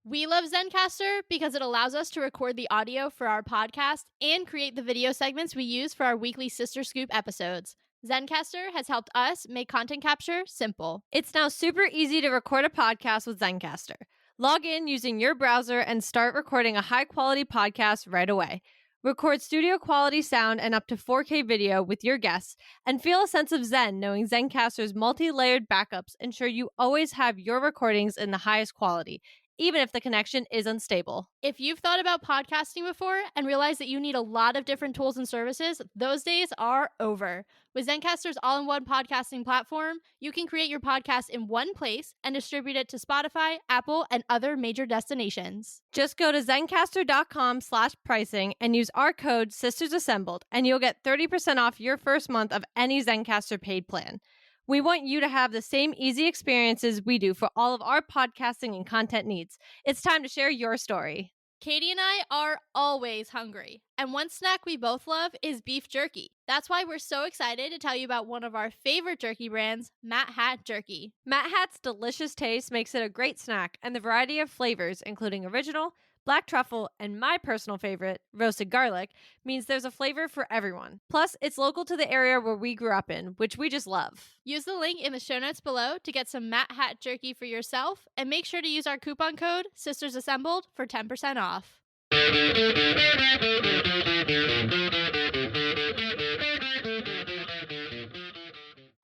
We love Zencaster because it allows us to record the audio for our podcast and create the video segments we use for our weekly Sister Scoop episodes. Zencaster has helped us make content capture simple. It's now super easy to record a podcast with Zencaster. Log in using your browser and start recording a high-quality podcast right away. Record studio quality sound and up to 4K video with your guests, and feel a sense of zen knowing Zencaster's multi-layered backups ensure you always have your recordings in the highest quality, even if the connection is unstable. If you've thought about podcasting before and realized that you need a lot of different tools and services, those days are over. With Zencaster's all-in-one podcasting platform, you can create your podcast in one place and distribute it to Spotify, Apple, and other major destinations. Just go to zencastr.com/pricing and use our code SistersAssembled, and you'll get 30% off your first month of any Zencaster paid plan. We want you to have the same easy experiences we do for all of our podcasting and content needs. It's time to share your story. Katie and I are always hungry, and one snack we both love is beef jerky. That's why we're so excited to tell you about one of our favorite jerky brands, Matt Hat Jerky. Matt Hat's delicious taste makes it a great snack, and the variety of flavors, including original, black truffle, and my personal favorite, roasted garlic, means there's a flavor for everyone. Plus, it's local to the area where we grew up in, which we just love. Use the link in the show notes below to get some Matt Hat Jerky for yourself, and make sure to use our coupon code SistersAssembled for 10% off.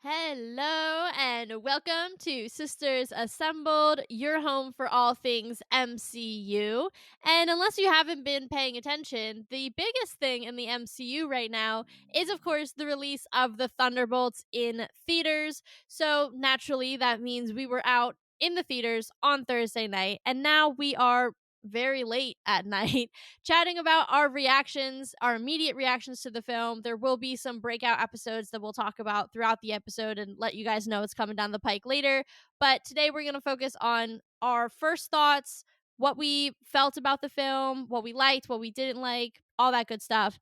Hello and welcome to Sisters Assembled, your home for all things MCU. And unless you haven't been paying attention, the biggest thing in the MCU right now is, of course, the release of the Thunderbolts in theaters. So naturally, that means we were out in the theaters on Thursday night, and now we are very late at night chatting about our reactions, our immediate reactions to the film. There will be some breakout episodes that we'll talk about throughout the episode and let you guys know it's coming down the pike later. But today we're going to focus on our first thoughts, what we felt about the film, what we liked, what we didn't like, all that good stuff.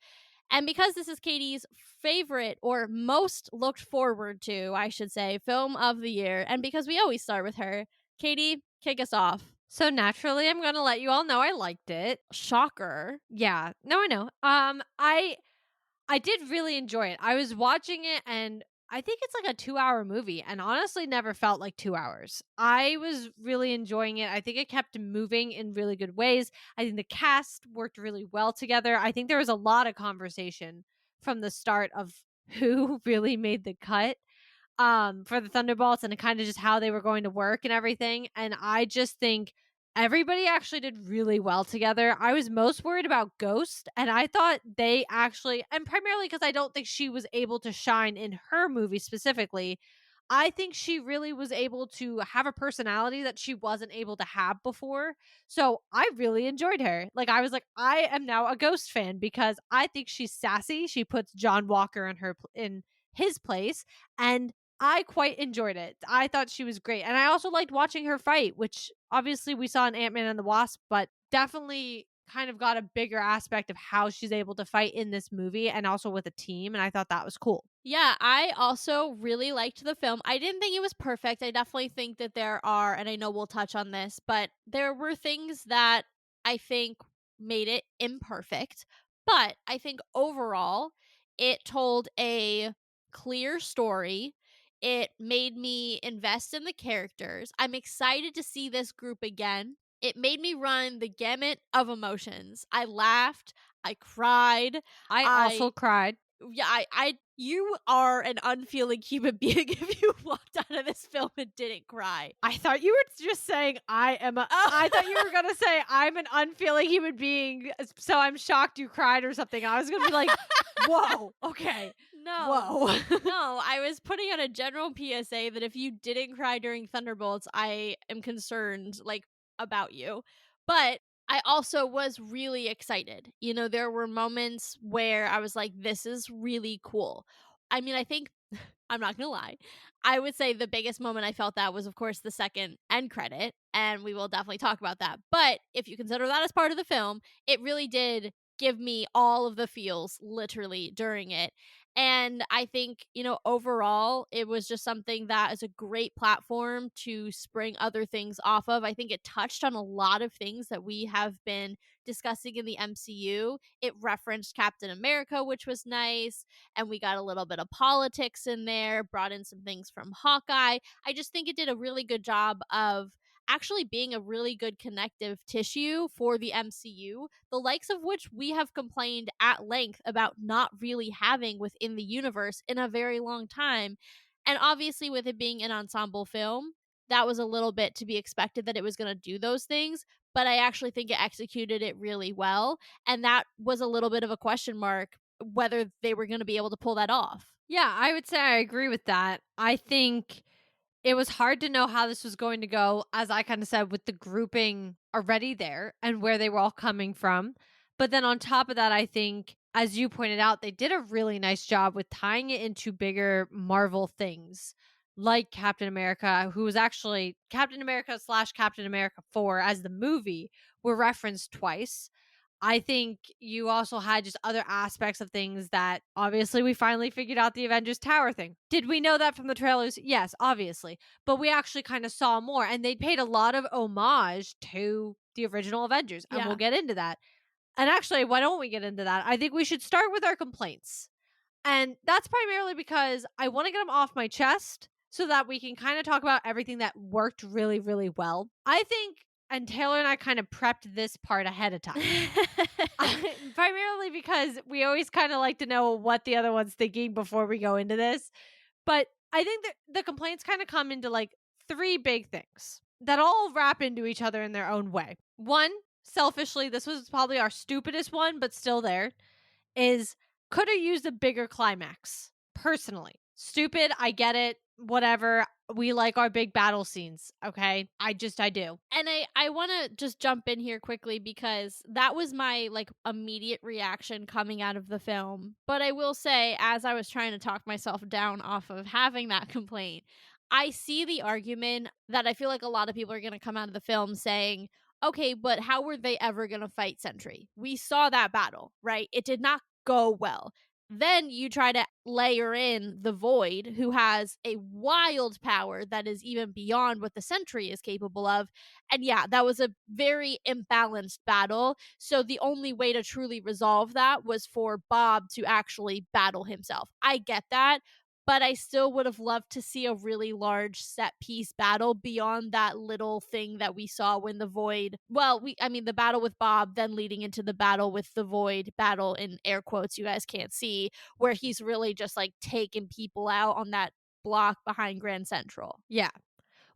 And because this is Katie's favorite or most looked forward to, I should say, film of the year, and because we always start with her, Katie, kick us off. So naturally, I'm going to let you all know I liked it. Shocker. Yeah. No, I know. I did really enjoy it. I was watching it, and I think it's like a 2-hour movie, and honestly never felt like 2 hours. I was really enjoying it. I think it kept moving in really good ways. I think the cast worked really well together. I think there was a lot of conversation from the start of who really made the cut for the Thunderbolts and kind of just how they were going to work and everything. And I just think everybody actually did really well together. I was most worried about Ghost, and I thought they actually, and primarily because I don't think she was able to shine in her movie specifically, I think she really was able to have a personality that she wasn't able to have before. So I really enjoyed her. Like, I was like, I am now a Ghost fan because I think she's sassy. She puts John Walker in his place, and I quite enjoyed it. I thought she was great. And I also liked watching her fight, which obviously we saw in Ant-Man and the Wasp, but definitely kind of got a bigger aspect of how she's able to fight in this movie and also with a team. And I thought that was cool. Yeah, I also really liked the film. I didn't think it was perfect. I definitely think that there are, and I know we'll touch on this, but there were things that I think made it imperfect. But I think overall, it told a clear story. It made me invest in the characters. I'm excited to see this group again. It made me run the gamut of emotions. I laughed. I cried. I also cried. Yeah, you are an unfeeling human being if you walked out of this film and didn't cry. I thought you were just saying I thought you were going to say I'm an unfeeling human being, so I'm shocked you cried or something. I was going to be like, whoa, okay. No. Whoa. No, I was putting out a general PSA that if you didn't cry during Thunderbolts, I am concerned, about you. But I also was really excited. You know, there were moments where I was like, this is really cool. I mean, I think, I'm not going to lie, I would say the biggest moment I felt that was, of course, the second end credit, and we will definitely talk about that. But if you consider that as part of the film, it really did give me all of the feels literally during it. And I think, overall, it was just something that is a great platform to spring other things off of. I think it touched on a lot of things that we have been discussing in the MCU. It referenced Captain America, which was nice, and we got a little bit of politics in there, brought in some things from Hawkeye. I just think it did a really good job of actually being a really good connective tissue for the MCU, the likes of which we have complained at length about not really having within the universe in a very long time. And obviously, with it being an ensemble film, that was a little bit to be expected that it was going to do those things. But I actually think it executed it really well. And that was a little bit of a question mark whether they were going to be able to pull that off. Yeah, I would say I agree with that. I think it was hard to know how this was going to go, as I kind of said, with the grouping already there and where they were all coming from. But then on top of that, I think, as you pointed out, they did a really nice job with tying it into bigger Marvel things, like Captain America, who was actually Captain America slash Captain America 4 as the movie were referenced twice. I think you also had just other aspects of things that obviously we finally figured out the Avengers Tower thing. Did we know that from the trailers? Yes, obviously. But we actually kind of saw more, and they paid a lot of homage to the original Avengers, and we'll Yeah. get into that. And actually, why don't we get into that? I think we should start with our complaints. And that's primarily because I want to get them off my chest so that we can kind of talk about everything that worked really, really well. I think, and Taylor and I kind of prepped this part ahead of time. Primarily because we always kind of like to know what the other one's thinking before we go into this. But I think that the complaints kind of come into like three big things that all wrap into each other in their own way. One, selfishly, this was probably our stupidest one, but still there, is could have used a bigger climax. Personally, stupid, I get it, whatever. We like our big battle scenes, okay? I do. And I want to just jump in here quickly because that was my like immediate reaction coming out of the film. But I will say, as I was trying to talk myself down off of having that complaint, I see the argument that I feel like a lot of people are going to come out of the film saying, okay, but how were they ever going to fight Sentry? We saw that battle, right? It did not go well. Then you try to layer in the Void, who has a wild power that is even beyond what the Sentry is capable of. And yeah, that was a very imbalanced battle. So the only way to truly resolve that was for Bob to actually battle himself. I get that. But I still would have loved to see a really large set piece battle beyond that little thing that we saw when the Void. Well, the battle with Bob, then leading into the battle with the Void, battle in air quotes you guys can't see, where he's really just like taking people out on that block behind Grand Central. Yeah.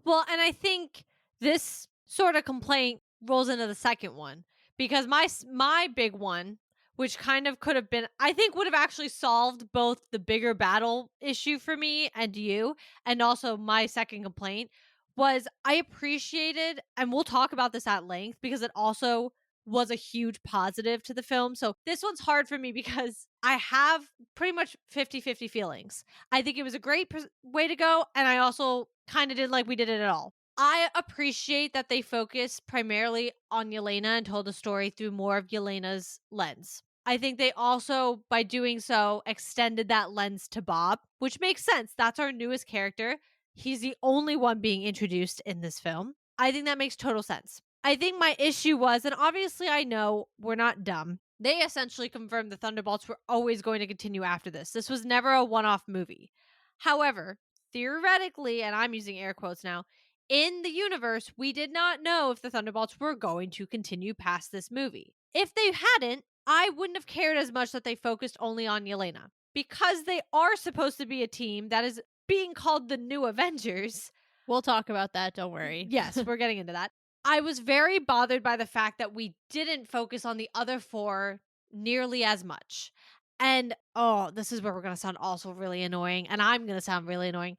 Well, and I think this sort of complaint rolls into the second one because my big one, which kind of could have been, I think would have actually solved both the bigger battle issue for me and you, and also my second complaint was I appreciated, and we'll talk about this at length because it also was a huge positive to the film. So this one's hard for me because I have pretty much 50-50 feelings. I think it was a great way to go, and I also kind of didn't like we did it at all. I appreciate that they focused primarily on Yelena and told the story through more of Yelena's lens. I think they also, by doing so, extended that lens to Bob, which makes sense. That's our newest character. He's the only one being introduced in this film. I think that makes total sense. I think my issue was, and obviously I know we're not dumb, they essentially confirmed the Thunderbolts were always going to continue after this. This was never a one-off movie. However, theoretically, and I'm using air quotes now, in the universe, we did not know if the Thunderbolts were going to continue past this movie. If they hadn't, I wouldn't have cared as much that they focused only on Yelena. Because they are supposed to be a team that is being called the New Avengers. We'll talk about that, don't worry. Yes, we're getting into that. I was very bothered by the fact that we didn't focus on the other four nearly as much. And this is where we're going to sound also really annoying. And I'm going to sound really annoying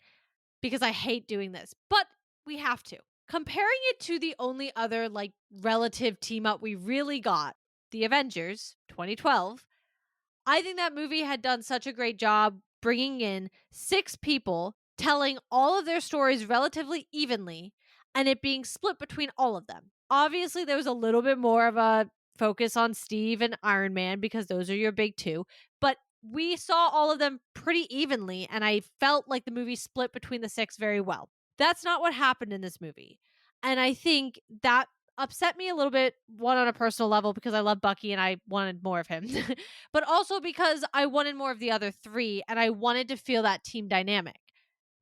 because I hate doing this. But we have to. Comparing it to the only other like relative team up we really got, the Avengers 2012, I think that movie had done such a great job bringing in 6 people, telling all of their stories relatively evenly, and it being split between all of them. Obviously, there was a little bit more of a focus on Steve and Iron Man because those are your big two. But we saw all of them pretty evenly, and I felt like the movie split between the six very well. That's not what happened in this movie. And I think that upset me a little bit, one on a personal level because I love Bucky and I wanted more of him, but also because I wanted more of the other three and I wanted to feel that team dynamic.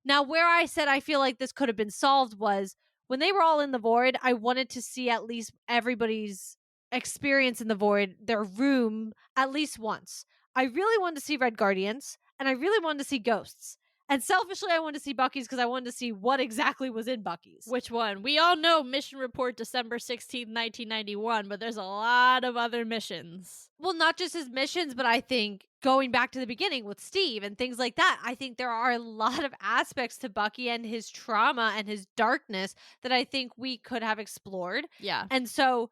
Now, where I said I feel like this could have been solved was when they were all in the void, I wanted to see at least everybody's experience in the void, their room, at least once. I really wanted to see Red Guardians and I really wanted to see ghosts. And selfishly, I wanted to see Bucky's because I wanted to see what exactly was in Bucky's. Which one? We all know Mission Report December 16th, 1991, but there's a lot of other missions. Well, not just his missions, but I think going back to the beginning with Steve and things like that, I think there are a lot of aspects to Bucky and his trauma and his darkness that I think we could have explored. Yeah. And so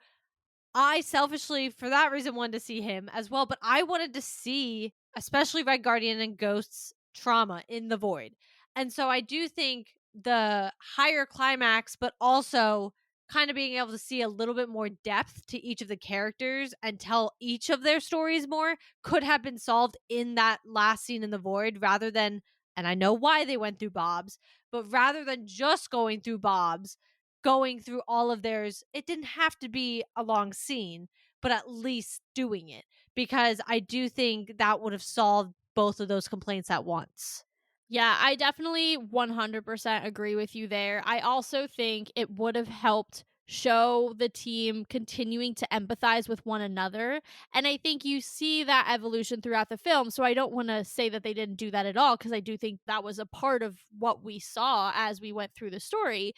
I selfishly, for that reason, wanted to see him as well. But I wanted to see, especially Red Guardian and Ghost's trauma in the void. And so I do think the higher climax, but also kind of being able to see a little bit more depth to each of the characters and tell each of their stories more could have been solved in that last scene in the void rather than, and I know why they went through Bob's, but rather than just going through Bob's, going through all of theirs, it didn't have to be a long scene, but at least doing it because I do think that would have solved both of those complaints at once. Yeah, I definitely 100% agree with you there. I also think it would have helped show the team continuing to empathize with one another. And I think you see that evolution throughout the film. So I don't want to say that they didn't do that at all, because I do think that was a part of what we saw as we went through the story.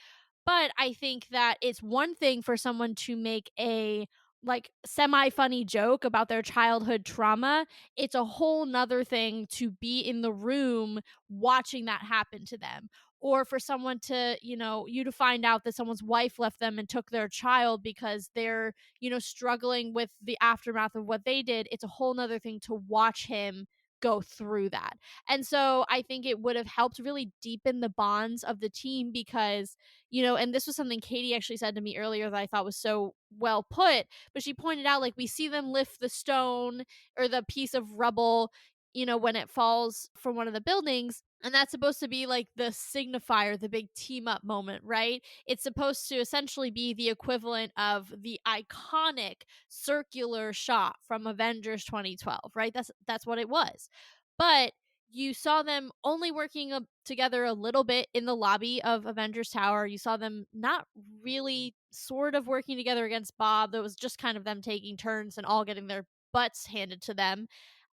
But I think that it's one thing for someone to make a like semi funny joke about their childhood trauma. It's a whole nother thing to be in the room watching that happen to them, or for someone to, you to find out that someone's wife left them and took their child because they're, struggling with the aftermath of what they did. It's a whole nother thing to watch him go through that. And so I think it would have helped really deepen the bonds of the team because, and this was something Katie actually said to me earlier that I thought was so well put, but she pointed out, like, we see them lift the stone or the piece of rubble, when it falls from one of the buildings. And that's supposed to be like the signifier, the big team up moment, right? It's supposed to essentially be the equivalent of the iconic circular shot from Avengers 2012, right? That's what it was. But you saw them only working together a little bit in the lobby of Avengers Tower. You saw them not really sort of working together against Bob. That was just kind of them taking turns and all getting their butts handed to them.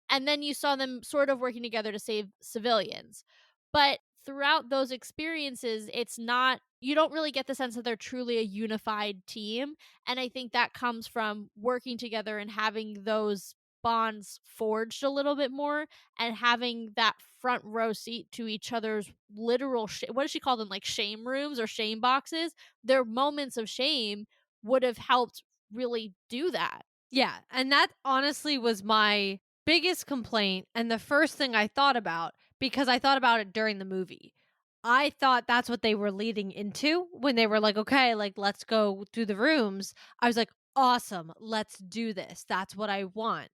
And then you saw them sort of working together to save civilians. But throughout those experiences, it's not, you don't really get the sense that they're truly a unified team. And I think that comes from working together and having those bonds forged a little bit more and having that front row seat to each other's literal what does she call them, like shame rooms or shame boxes. Their moments of shame would have helped really do that. Yeah, and that honestly was my biggest complaint and the first thing I thought about because I thought about it during the movie. I thought that's what they were leading into when they were like, okay, like let's go through the rooms. I was like, awesome, let's do this. That's what I want.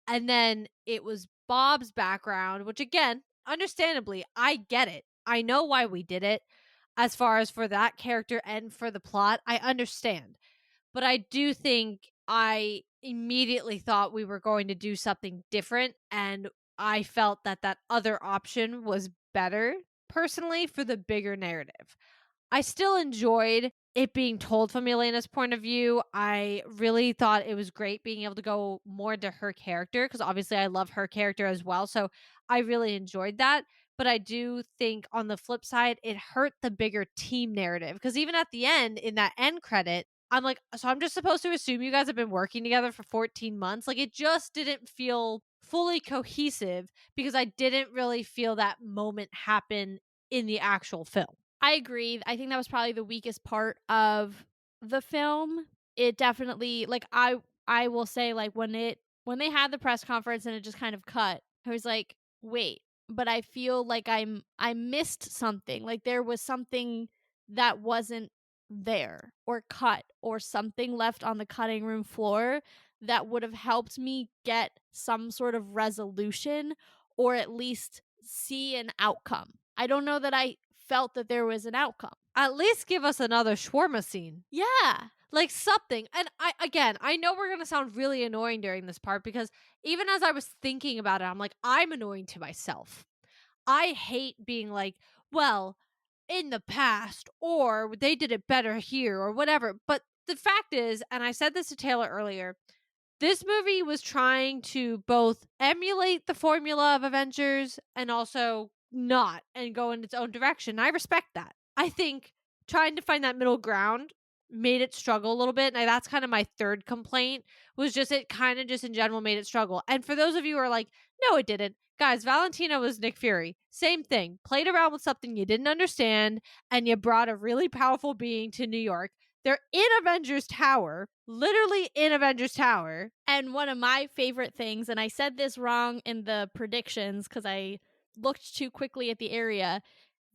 And then it was Bob's background, which again, understandably, I get it. I know why we did it. As far as for that character and for the plot, I understand. But I do think I immediately thought we were going to do something different. And I felt that that other option was better personally for the bigger narrative. I still enjoyed it being told from Elena's point of view. I really thought it was great being able to go more into her character because obviously I love her character as well. So I really enjoyed that. But I do think on the flip side, it hurt the bigger team narrative because even at the end, in that end credit, I'm like, so I'm just supposed to assume you guys have been working together for 14 months? Like, it just didn't feel fully cohesive because I didn't really feel that moment happen in the actual film. I agree. I think that was probably the weakest part of the film. It definitely, like, I will say, like, when they had the press conference and it just kind of cut, I was like, wait, but I feel like I missed something. Like there was something that wasn't there or cut or something left on the cutting room floor that would have helped me get some sort of resolution or at least see an outcome. I don't know that I felt that there was an outcome. At least give us another shawarma scene. Yeah. Like something. And I know we're going to sound really annoying during this part because even as I was thinking about it, I'm like, I'm annoying to myself. I hate being like, well, in the past, or they did it better here, or whatever. But the fact is, and I said this to Taylor earlier, this movie was trying to both emulate the formula of Avengers and also not and go in its own direction. I respect that. I think trying to find that middle ground made it struggle a little bit. And that's kind of my third complaint was just it kind of just in general made it struggle. And for those of you who are like, no, it didn't. Guys, Valentina was Nick Fury. Same thing. Played around with something you didn't understand and you brought a really powerful being to New York. They're in Avengers Tower, literally in Avengers Tower. And one of my favorite things, and I said this wrong in the predictions because I looked too quickly at the area,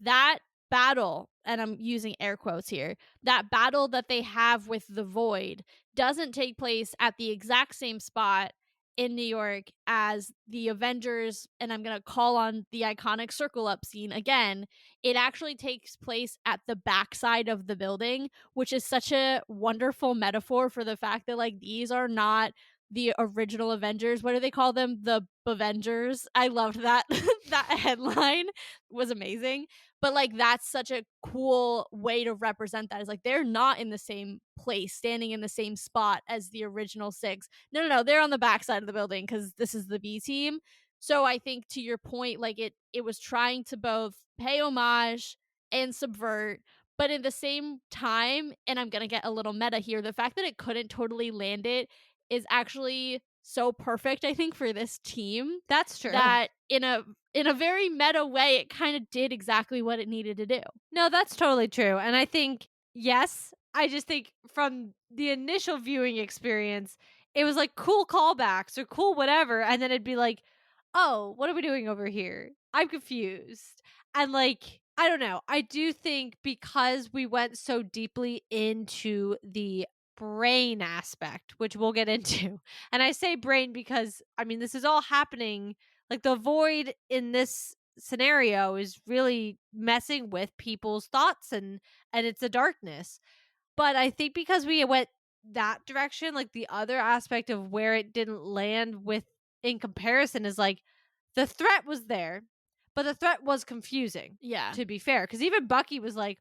that battle, and I'm using air quotes here, that battle that they have with the Void doesn't take place at the exact same spot in New York as the Avengers, and I'm going to call on the iconic circle up scene again. It actually takes place at the backside of the building, which is such a wonderful metaphor for the fact that, like, these are not the original Avengers. What do they call them? The Avengers. I loved that. That headline was amazing. But like that's such a cool way to represent that. Is like they're not in the same place, standing in the same spot as the original six. No, they're on the backside of the building because this is the B team. So I think to your point, like it was trying to both pay homage and subvert, but at the same time, and I'm gonna get a little meta here, the fact that it couldn't totally land it is actually so perfect, I think, for this team That's true. that in a very meta way, it kind of did exactly what it needed to do. No, that's totally true. And I think, yes, I just think from the initial viewing experience, it was like cool callbacks or cool whatever. And then it'd be like, oh, what are we doing over here? I'm confused. And like, I don't know. I do think because we went so deeply into the brain aspect, which we'll get into. And I say brain because, I mean, this is all happening. Like the void in this scenario is really messing with people's thoughts and it's a darkness. But I think because we went that direction, like the other aspect of where it didn't land with in comparison is like the threat was there, but the threat was confusing, Yeah. to be fair. Because even Bucky was like,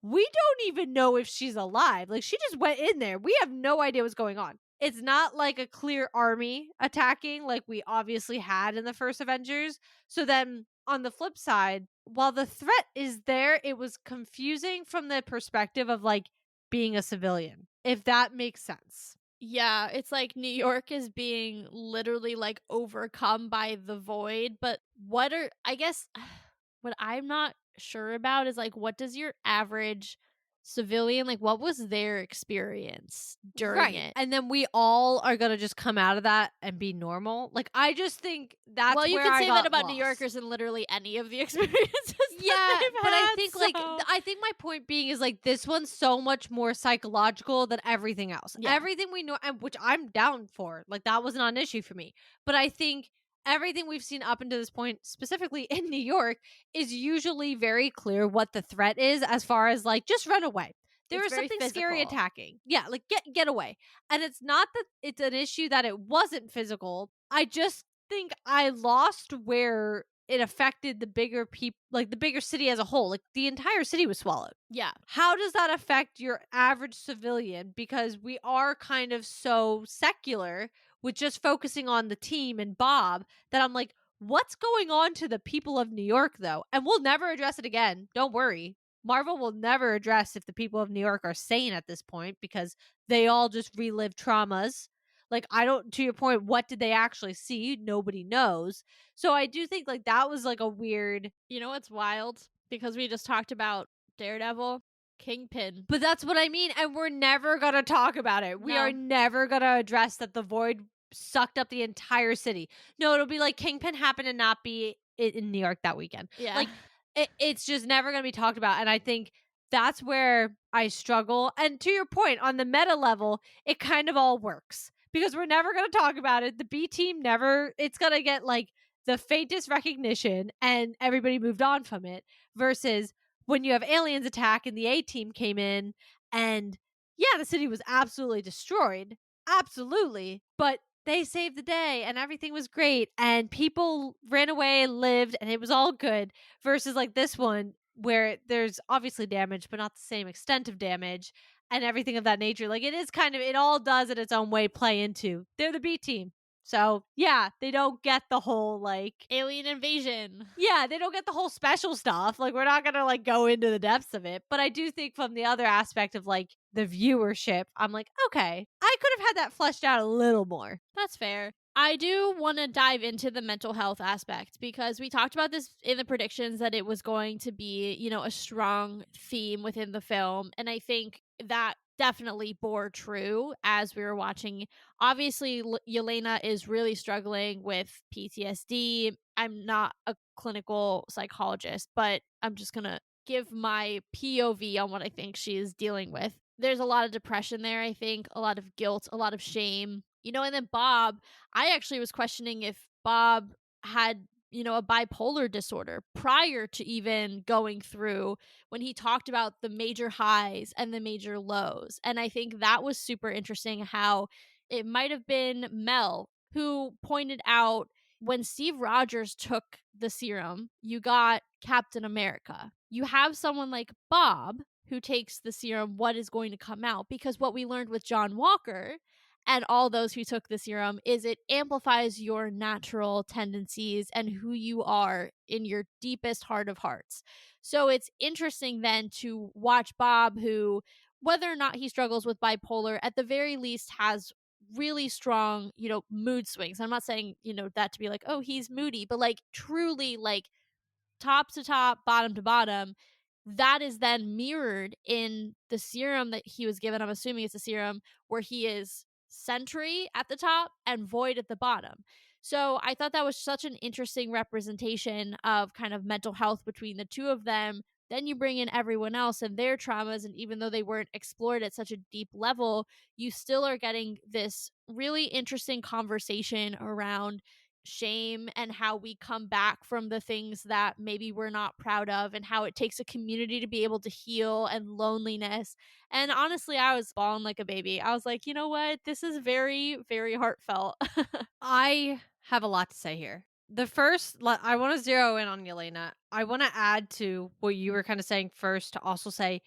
we don't even know if she's alive. Like she just went in there. We have no idea what's going on. It's not like a clear army attacking like we obviously had in the first Avengers. So then on the flip side, while the threat is there, it was confusing from the perspective of like being a civilian, if that makes sense. Yeah, it's like New York is being literally like overcome by the void, but what are I guess what I'm not sure about is like what does your average civilian like what was their experience during it? And then we all are going to just come out of that and be normal. Like I just think that's Well, you where can I say got that about lost. New Yorkers in literally any of the experiences. Yeah, that they've but I had, think so- I think my point being is like this one's so much more psychological than everything else. Yeah. Everything we know, and which I'm down for, like that was not an issue for me. But I think everything we've seen up until this point, specifically in New York, is usually very clear what the threat is as far as like just run away. There It's is very something scary physical. attacking. Yeah, like get away. And it's not that it's an issue that it wasn't physical. I just think I lost where it affected the bigger people, like the bigger city as a whole. Like the entire city was swallowed. Yeah. How does that affect your average civilian? Because we are kind of so secular with just focusing on the team and Bob that I'm like, what's going on to the people of New York though? And we'll never address it again. Don't worry. Marvel will never address if the people of New York are sane at this point because they all just relive traumas. Like, I don't, to your point, what did they actually see? Nobody knows. So I do think like that was like a weird. You know what's wild? Because we just talked about Daredevil, Kingpin. But that's what I mean. And we're never going to talk about it. We No. are never going to address that the void sucked up the entire city. No, it'll be like Kingpin happened to not be in New York that weekend. Yeah. Like, it's just never going to be talked about. And I think that's where I struggle. And to your point, on the meta level, it kind of all works because we're never going to talk about it. The B team never, it's going to get like the faintest recognition and everybody moved on from it. Versus when you have aliens attack and the A team came in and yeah, the city was absolutely destroyed. Absolutely. But they saved the day and everything was great and people ran away and lived and it was all good versus like this one where there's obviously damage but not the same extent of damage and everything of that nature. Like it is kind of, it all does in its own way play into they're the B team. So yeah, they don't get the whole like Alien invasion. yeah, they don't get the whole special stuff. Like we're not gonna like go into the depths of it. But I do think from the other aspect of like the viewership, I'm like, okay, I could have had that fleshed out a little more. That's fair. I do want to dive into the mental health aspect because we talked about this in the predictions that it was going to be, a strong theme within the film. And I think that definitely bore true as we were watching. Obviously, Yelena is really struggling with PTSD. I'm not a clinical psychologist, but I'm just going to give my POV on what I think she is dealing with. There's a lot of depression there, I think, a lot of guilt, a lot of shame. And then Bob, I actually was questioning if Bob had, a bipolar disorder prior to even going through when he talked about the major highs and the major lows. And I think that was super interesting how it might have been Mel who pointed out when Steve Rogers took the serum, you got Captain America. You have someone like Bob who takes the serum, what is going to come out? Because what we learned with John Walker and all those who took the serum is it amplifies your natural tendencies and who you are in your deepest heart of hearts. So it's interesting then to watch Bob, who, whether or not he struggles with bipolar, at the very least has really strong, mood swings. I'm not saying, that to be like, oh, he's moody, but like truly like top to top, bottom to bottom, that is then mirrored in the serum that he was given. I'm assuming it's a serum where he is Sentry at the top and Void at the bottom. So I thought that was such an interesting representation of kind of mental health between the two of them. Then you bring in everyone else and their traumas, and even though they weren't explored at such a deep level, you still are getting this really interesting conversation around shame and how we come back from the things that maybe we're not proud of, and how it takes a community to be able to heal, and loneliness. And honestly, I was bawling like a baby. I was like, you know what? This is very, very heartfelt. I have a lot to say here. The first, I want to zero in on Yelena. I want to add to what you were kind of saying first to also say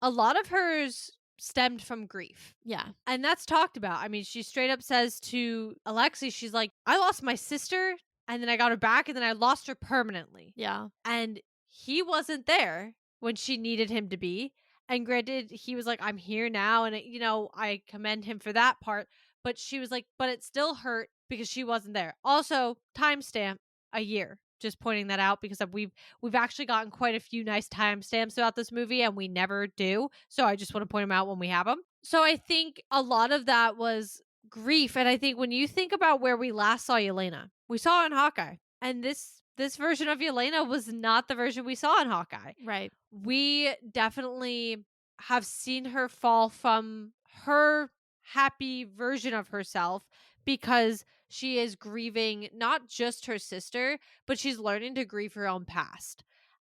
a lot of hers stemmed from grief. Yeah. And that's talked about. I mean, she straight up says to Alexi, she's like, I lost my sister and then I got her back and then I lost her permanently. Yeah. And he wasn't there when she needed him to be. And granted, he was like, I'm here now. And, I commend him for that part. But she was like, but it still hurt because she wasn't there. Also, timestamp a year. Just pointing that out because we've actually gotten quite a few nice timestamps throughout this movie and we never do. So I just want to point them out when we have them. So I think a lot of that was grief. And I think when you think about where we last saw Yelena, we saw her in Hawkeye. And this version of Yelena was not the version we saw in Hawkeye. Right. We definitely have seen her fall from her happy version of herself because she is grieving not just her sister, but she's learning to grieve her own past.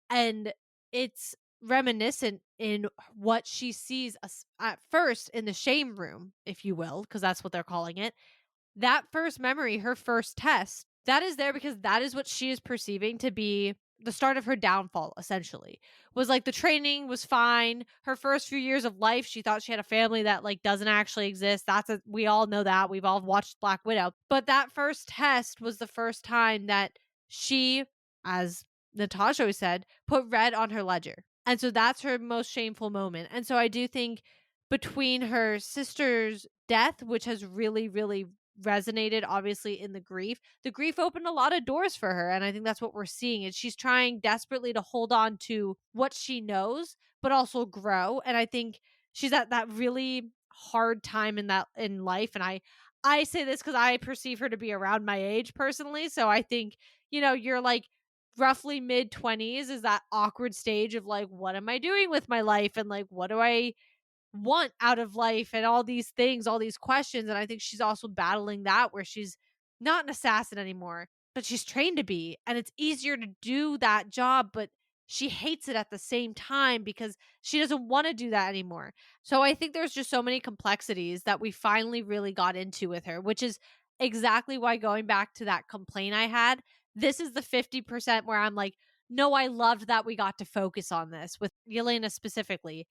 And it's reminiscent in what she sees at first in the shame room, if you will, because that's what they're calling it. That first memory, her first test, that is there because that is what she is perceiving to be the start of her downfall, essentially. Was like the training was fine. Her first few years of life, she thought she had a family that like doesn't actually exist. We all know that. We've all watched Black Widow. But that first test was the first time that she, as Natasha said, put red on her ledger. And so that's her most shameful moment. And so I do think between her sister's death, which has really, really resonated obviously in the grief opened a lot of doors for her, and I think that's what we're seeing is she's trying desperately to hold on to what she knows but also grow. And I think she's at that really hard time in life, and I say this because I perceive her to be around my age personally, so I think you're like roughly mid 20s is that awkward stage of like, what am I doing with my life? And like, what do I want out of life and all these things, all these questions. And I think she's also battling that where she's not an assassin anymore, but she's trained to be. And it's easier to do that job, but she hates it at the same time because she doesn't want to do that anymore. So I think there's just so many complexities that we finally really got into with her, which is exactly why going back to that complaint I had, this is the 50% where I'm like, no, I loved that we got to focus on this with Yelena specifically.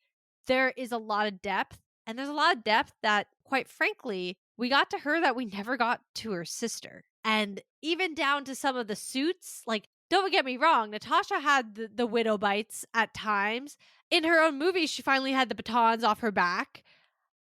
There is a lot of depth, and there's a lot of depth that, quite frankly, we got to her that we never got to her sister. And even down to some of the suits, like, don't get me wrong, Natasha had the widow bites at times. In her own movie, she finally had the batons off her back.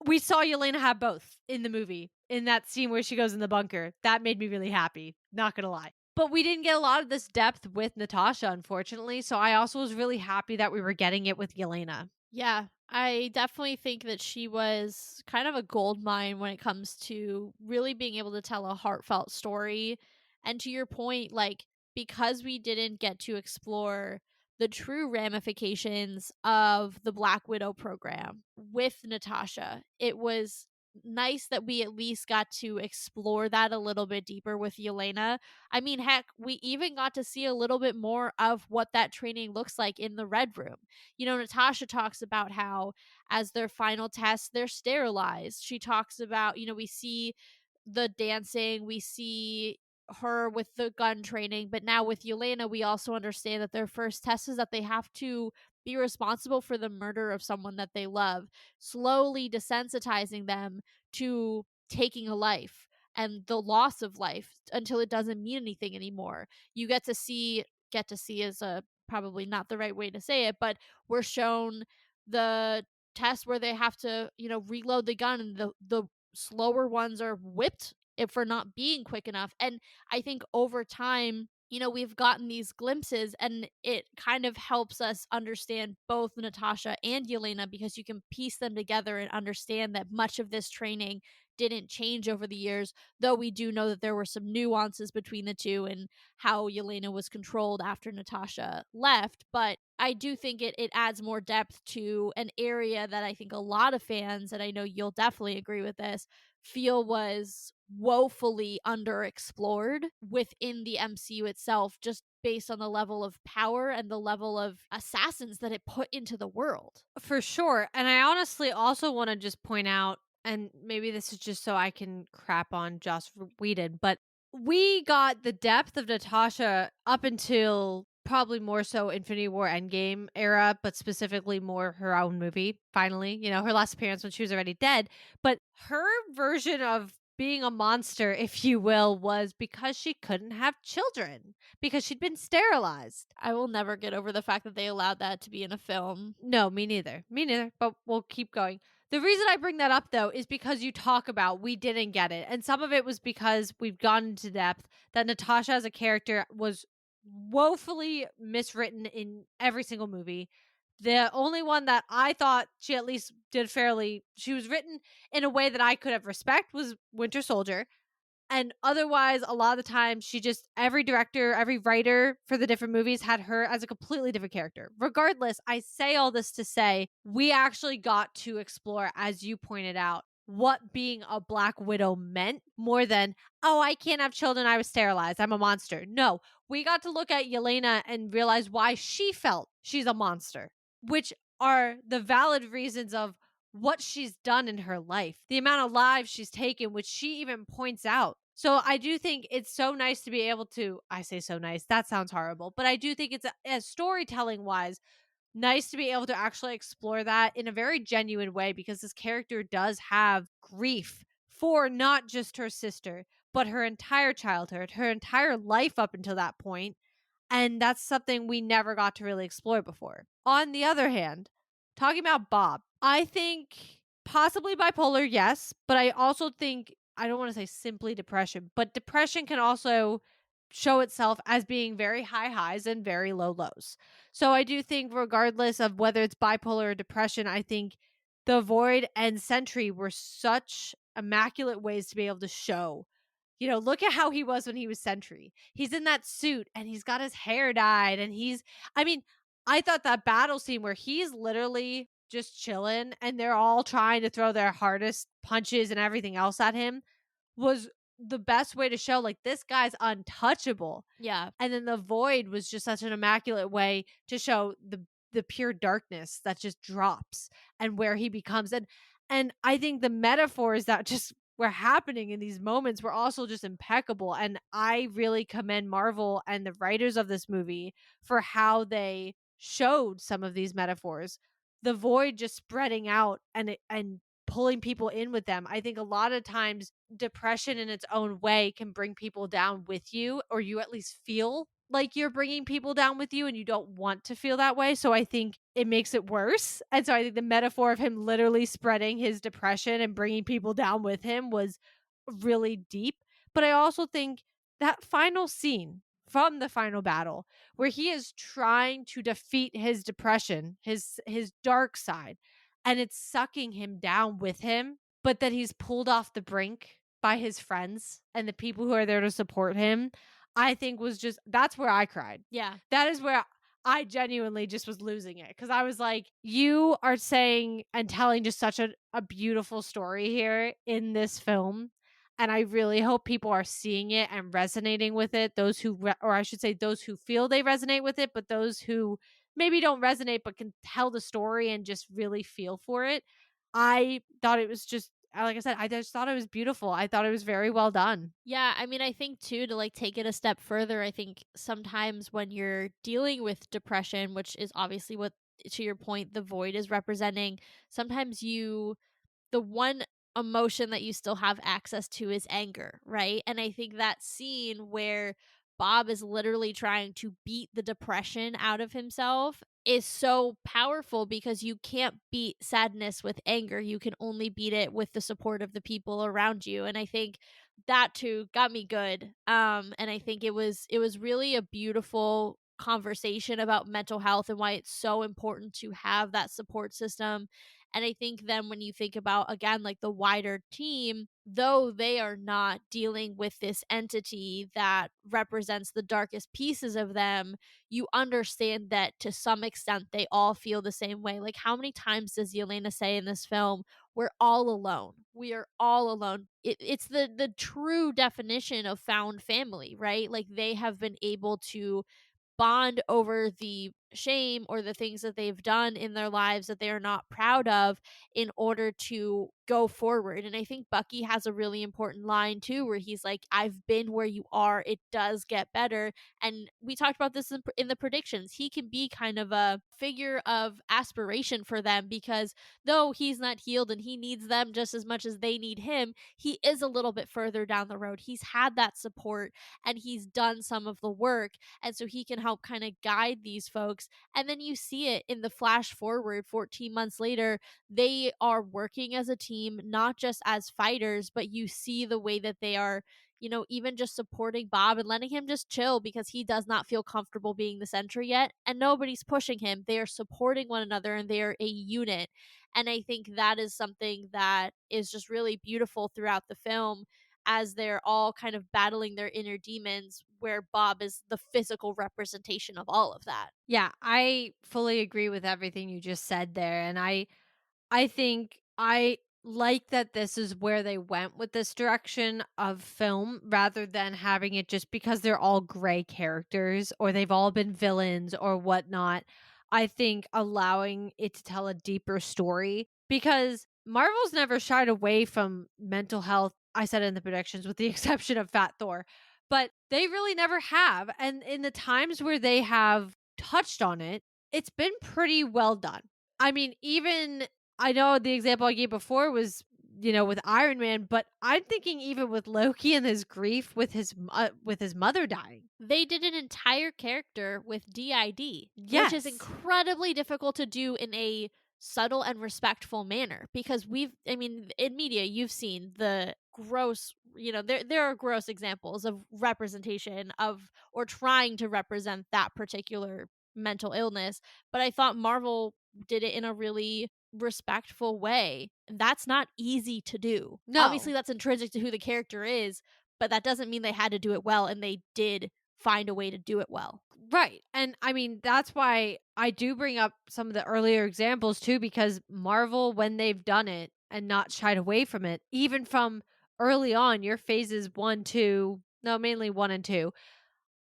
We saw Yelena have both in the movie, in that scene where she goes in the bunker. That made me really happy, not gonna lie. But we didn't get a lot of this depth with Natasha, unfortunately. So I also was really happy that we were getting it with Yelena. Yeah, I definitely think that she was kind of a gold mine when it comes to really being able to tell a heartfelt story. And to your point, like, because we didn't get to explore the true ramifications of the Black Widow program with Natasha, it was nice that we at least got to explore that a little bit deeper with Yelena. I mean, heck, we even got to see a little bit more of what that training looks like in the Red Room. Natasha talks about how as their final test, they're sterilized. She talks about, we see the dancing, we see her with the gun training, but now with Yelena, we also understand that their first test is that they have to be responsible for the murder of someone that they love, slowly desensitizing them to taking a life and the loss of life until it doesn't mean anything anymore. You get to see is a probably not the right way to say it, but we're shown the test where they have to, reload the gun, and the slower ones are whipped for not being quick enough. And I think over time, we've gotten these glimpses, and it kind of helps us understand both Natasha and Yelena because you can piece them together and understand that much of this training didn't change over the years, though we do know that there were some nuances between the two and how Yelena was controlled after Natasha left. But I do think it adds more depth to an area that I think a lot of fans, and I know you'll definitely agree with this, feel was woefully underexplored within the MCU itself, just based on the level of power and the level of assassins that it put into the world. For sure. And I honestly also want to just point out, and maybe this is just so I can crap on Joss Whedon, but we got the depth of Natasha up until probably more so Infinity War Endgame era, but specifically more her own movie, finally. Her last appearance when she was already dead. But her version of being a monster, if you will, was because she couldn't have children, because she'd been sterilized. I will never get over the fact that they allowed that to be in a film. No, me neither. Me neither. But we'll keep going. The reason I bring that up, though, is because you talk about we didn't get it. And some of it was because we've gone into depth that Natasha as a character was woefully miswritten in every single movie. The only one that I thought she at least did fairly, she was written in a way that I could have respect was Winter Soldier. And otherwise, a lot of the time, every director, every writer for the different movies had her as a completely different character. Regardless, I say all this to say we actually got to explore, as you pointed out, what being a Black Widow meant more than, oh, I can't have children. I was sterilized. I'm a monster. No, we got to look at Yelena and realize why she felt she's a monster, which are the valid reasons of what she's done in her life, the amount of lives she's taken, which she even points out. So I do think it's so nice to be able to, I say so nice, that sounds horrible, but I do think it's a storytelling wise, nice to be able to actually explore that in a very genuine way because this character does have grief for not just her sister, but her entire childhood, her entire life up until that point. And that's something we never got to really explore before. On the other hand, talking about Bob, I think possibly bipolar, yes, but I also think, I don't want to say simply depression, but depression can also show itself as being very high highs and very low lows. So I do think, regardless of whether it's bipolar or depression, I think The Void and Sentry were such immaculate ways to be able to show look at how he was when he was Sentry. He's in that suit and he's got his hair dyed and I mean, I thought that battle scene where he's literally just chilling and they're all trying to throw their hardest punches and everything else at him was the best way to show like this guy's untouchable. Yeah. And then the void was just such an immaculate way to show the pure darkness that just drops and where he becomes and I think the metaphors that just were happening in these moments were also just impeccable. And I really commend Marvel and the writers of this movie for how they showed some of these metaphors. The void just spreading out and pulling people in with them. I think a lot of times depression in its own way can bring people down with you, or you at least feel like you're bringing people down with you and you don't want to feel that way. So I think it makes it worse. And so I think the metaphor of him literally spreading his depression and bringing people down with him was really deep. But I also think that final scene from the final battle where he is trying to defeat his depression, his dark side, and it's sucking him down with him, but that he's pulled off the brink by his friends and the people who are there to support him, I think was just that's where I cried. Yeah. That is where I genuinely just was losing it because I was like, you are saying and telling just such a beautiful story here in this film. And I really hope people are seeing it and resonating with it. Those who, or I should say, those who feel they resonate with it, but those who maybe don't resonate but can tell the story and just really feel for it. I thought it was just, like I said, I just thought it was beautiful. I thought it was very well done. Yeah, I mean, I think too, to like take it a step further, I think sometimes when you're dealing with depression, which is obviously what, to your point, the void is representing, sometimes the one emotion that you still have access to is anger, right? And I think that scene where Bob is literally trying to beat the depression out of himself is so powerful because you can't beat sadness with anger. You can only beat it with the support of the people around you. And I think that too got me good. And I think it was really a beautiful conversation about mental health and why it's so important to have that support system. And I think then when you think about, again, like the wider team, though they are not dealing with this entity that represents the darkest pieces of them, you understand that to some extent they all feel the same way. Like, how many times does Yelena say in this film, we're all alone? We are all alone. It's the true definition of found family, right? Like, they have been able to bond over the shame or the things that they've done in their lives that they are not proud of in order to go forward. And I think Bucky has a really important line too, where he's like, I've been where you are. It does get better. And we talked about this in the predictions. He can be kind of a figure of aspiration for them because though he's not healed and he needs them just as much as they need him, he is a little bit further down the road. He's had that support and he's done some of the work, and so he can help kind of guide these folks. And then you see it in the flash forward 14 months later, they are working as a team, not just as fighters, but you see the way that they are, even just supporting Bob and letting him just chill because he does not feel comfortable being the Sentry yet, and nobody's pushing him. They are supporting one another and they are a unit. And I think that is something that is just really beautiful throughout the film as they're all kind of battling their inner demons, where Bob is the physical representation of all of that. Yeah, I fully agree with everything you just said there. And I think I like that this is where they went with this direction of film rather than having it just because they're all gray characters or they've all been villains or whatnot. I think allowing it to tell a deeper story because Marvel's never shied away from mental health. I said it in the predictions with the exception of Fat Thor, but they really never have. And in the times where they have touched on it, it's been pretty well done. I mean, even I know the example I gave before was, with Iron Man, but I'm thinking even with Loki and his grief with his mother dying. They did an entire character with DID, which is Yes. incredibly difficult to do in a subtle and respectful manner because I mean, in media, you've seen the gross, there are gross examples of representation of or trying to represent that particular mental illness. But I thought Marvel did it in a really respectful way. That's not easy to do. No. Obviously, that's intrinsic to who the character is, but that doesn't mean they had to do it well, and they did find a way to do it well. Right. And I mean, that's why I do bring up some of the earlier examples too, because Marvel, when they've done it and not shied away from it, even from early on, your phases one, two, no, mainly one and two.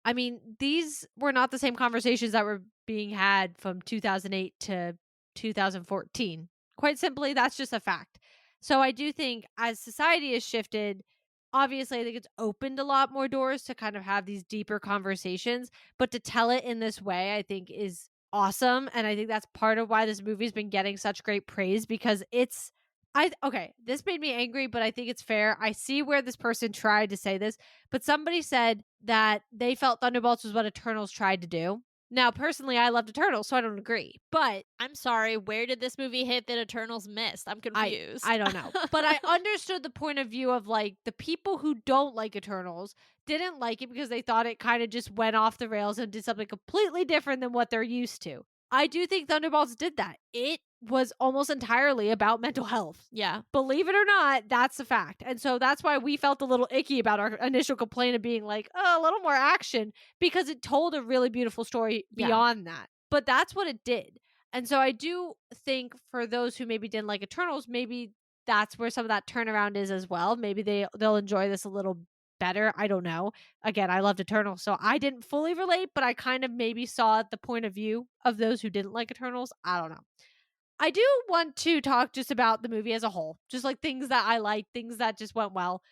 I mean, these were not the same conversations that were being had from 2008 to 2014. Quite simply, that's just a fact. So I do think as society has shifted, obviously, I think it's opened a lot more doors to kind of have these deeper conversations, but to tell it in this way, I think is awesome. And I think that's part of why this movie's been getting such great praise because it's. Okay, this made me angry, but I think it's fair. I see where this person tried to say this, but somebody said that they felt Thunderbolts was what Eternals tried to do. Now, personally, I loved Eternals, so I don't agree. But I'm sorry, where did this movie hit that Eternals missed? I'm I confused. I don't know. But I understood the point of view of like the people who don't like Eternals didn't like it because they thought it kind of just went off the rails and did something completely different than what they're used to. I do think Thunderbolts did that. It was almost entirely about mental health. Yeah. Believe it or not, that's a fact. And so that's why we felt a little icky about our initial complaint of being like, oh, a little more action because it told a really beautiful story Yeah. beyond that. But that's what it did. And so I do think for those who maybe didn't like Eternals, maybe that's where some of that turnaround is as well. Maybe they'll enjoy this a little better. I don't know. Again, I loved Eternals, so I didn't fully relate, but I kind of maybe saw the point of view of those who didn't like Eternals. I don't know. I do want to talk just about the movie as a whole, just like things that I liked, things that just went well.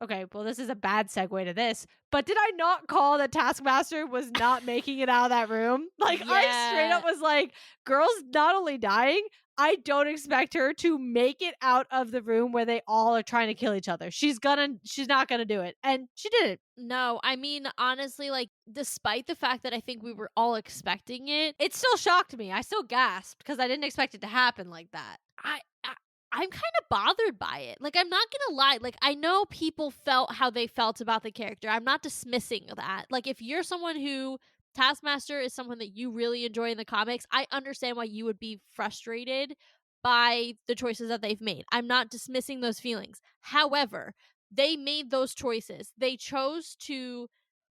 Okay, well, this is a bad segue to this, but did I not call that Taskmaster was not making it out of that room? Like, I straight Yeah. up was like, girl's not only dying, I don't expect her to make it out of the room where they all are trying to kill each other. She's not gonna do it. And she did it. No, I mean, honestly, like, despite the fact that I think we were all expecting it, It still shocked me. I still gasped because I didn't expect it to happen like that. I I'm kind of bothered by it. Like, I'm not gonna lie. Like, I know people felt how they felt about the character. I'm not dismissing that. Like, if you're someone who Taskmaster is someone that you really enjoy in the comics, I understand why you would be frustrated by the choices that they've made. I'm not dismissing those feelings. However, they made those choices. They chose to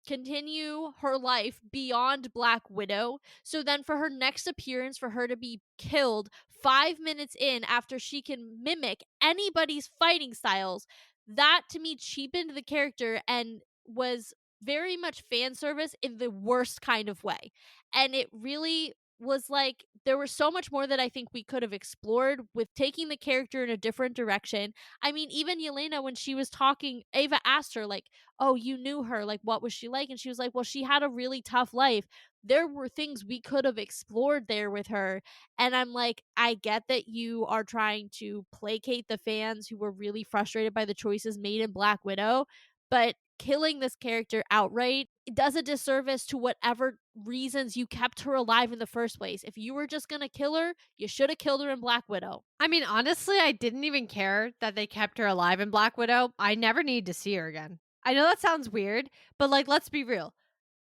continue her life beyond Black Widow. So then for her next appearance, for her to be killed 5 minutes in after she can mimic anybody's fighting styles, that to me cheapened the character and was very much fan service in the worst kind of way. And it really was like there was so much more that I think we could have explored with taking the character in a different direction. I mean, even Yelena, when she was talking, Ava asked her, like, oh, you knew her. Like, what was she like? And she was like, well, she had a really tough life. There were things we could have explored there with her. And I'm like, I get that you are trying to placate the fans who were really frustrated by the choices made in Black Widow, but killing this character outright it does a disservice to whatever reasons you kept her alive in the first place. If you were just gonna kill her, you should have killed her in Black Widow. I mean, honestly, I didn't even care that they kept her alive in Black Widow. I never need to see her again. I know that sounds weird, but like, let's be real.